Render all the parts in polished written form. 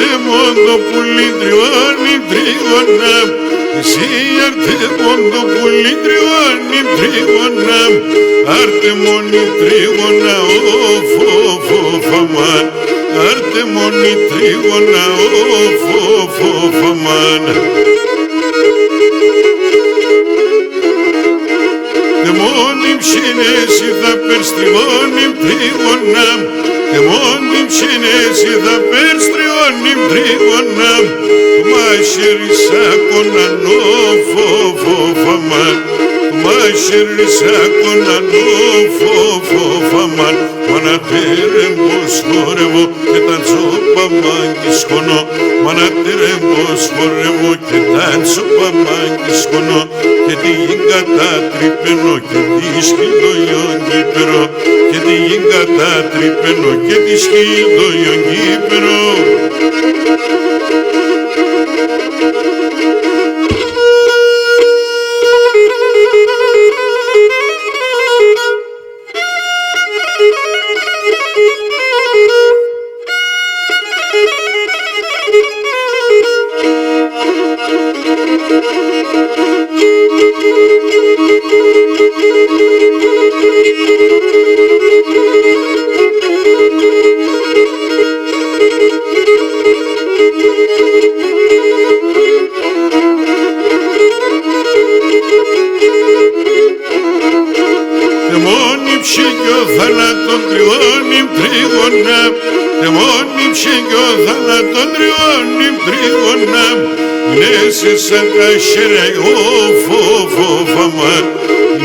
Άρτε μόνο πουλί τριώνει τρίγωνα, εσύ άρτε μόνο πουλί τριώνει τρίγωνα, άρτε μόνη τρίγωνα φαμάν, άρτε μόνη τρίγωνα φαμάν. Και μόνη ψήνεση θα περστριώνει τρίγωνα, και μόνη ψήνεση θα περστριώνει τρίγωνα, του μάχαιρισα κονανό φαμάν, του μάχαιρισα κονανό φαμάν. Μανατέρεμπος χορεύω και ταντσώ παμάγκης χωνώ, μανατέρεμπος χορεύω και ταντσώ παμάγκης χωνώ, και τη γυγκατά τρυπαίνω και τη σκυλδοιόν κύπερο, και τη γυγκατά τρυπαίνω και τη σκυλδοιόν κύπερο. Θάνατον τριώνει τρίγωνα, και μόνη ψυχιό θάνατον τριώνει τρίγωνα, νέσαι σαν τα χέρια φαμάν,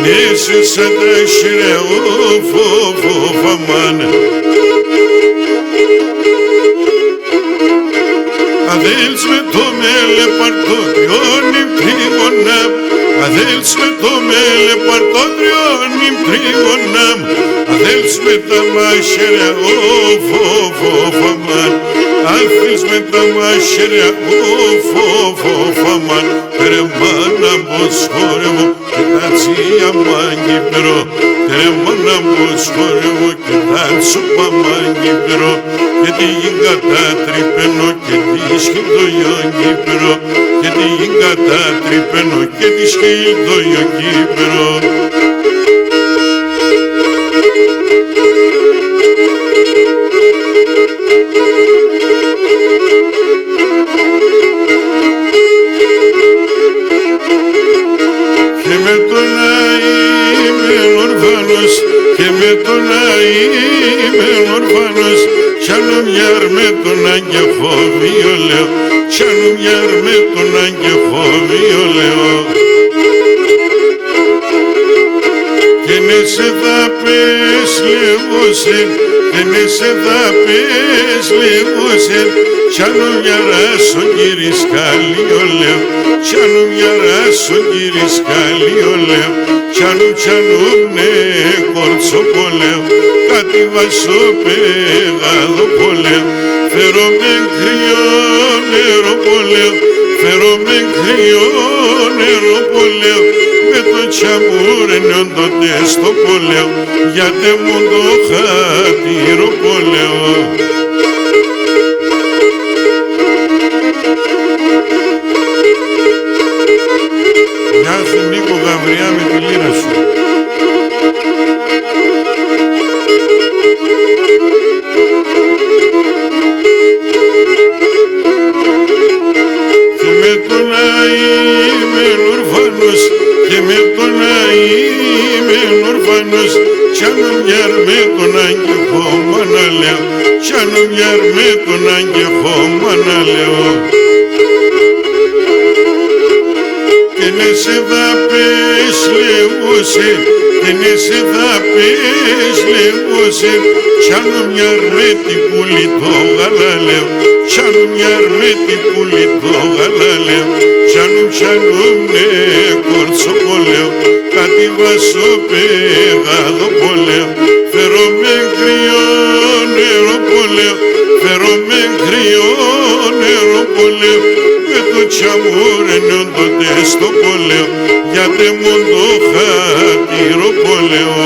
νέσαι σαν τα χέρια φαμάν. Αδέλς με το μέλε παρτό τριώνει τρίγωνα, αδέλς με το μέλε παρτό τριώνει τρίγωνα, αδέλς με τα μαχαίρια φαμάν, αδέλς με τα μαχαίρια φαμάν. Περεμάνα πως χορεύω και τατσία μάγκυπερο, περεμάνα πως χορεύω και τατσο παμάγκυπερο, και τη γυγκατά τρυπαίνω και τη σκυλδοιόν κύπερο, και τη γυγκατά τρυπαίνω και τη σκυλδοιόν κύπερο. Και με το να είμαι ορφανός, και με το να είμαι ορφανός, κι άλλο μιάρ με τον αγγεφόβιο λέω, κι άλλο μιάρ με τον αγγεφόβιο λέω. Και ναι σε θα πες λεβούσεν, και ναι σε θα πες λεβούσεν, κι άλλο μιαρά στον κυρισκάλιο λέω, κι άλλο μιαρά στον κυρισκάλιο λέω, κι άλλο ναι κορτσοπολέω, κάτι βασοπέγαδο πολέω, φέρω με κρυό νερό πολέω, φέρω με κρυό νερό πολέω, με το τσαμούρενιον τότε στο πολέω, γιατί μου το χατήρο πολέω. Γεια σου Νίκο Γαβριά με τη λύρα σου. Και με το να είμαι ορφανός, και με το να είμαι ορφανός, κι άλλο μιάρ με τον αγγεφόμανα λέω, κι άλλο μιάρ με τον αγγεφόμανα λέω. Και ναι σε θα πες λεβούσεν, και ναι σε θα πες λεβούσεν, κι άλλο μιάρ με την πουλή το γάλα λέω, κι άλλο μιάρ με την πουλή το γάλα λέω, κι άλλο ναι κορτσοπολέω, κάτι βασοπέγαδο πολέω, φέρω με κρυό νερό πολέω, φέρω με κρυό νερό πολέω, με το τσαμούρενιον τότε στο πολέω, γιατί μου το χατήρο πολέω.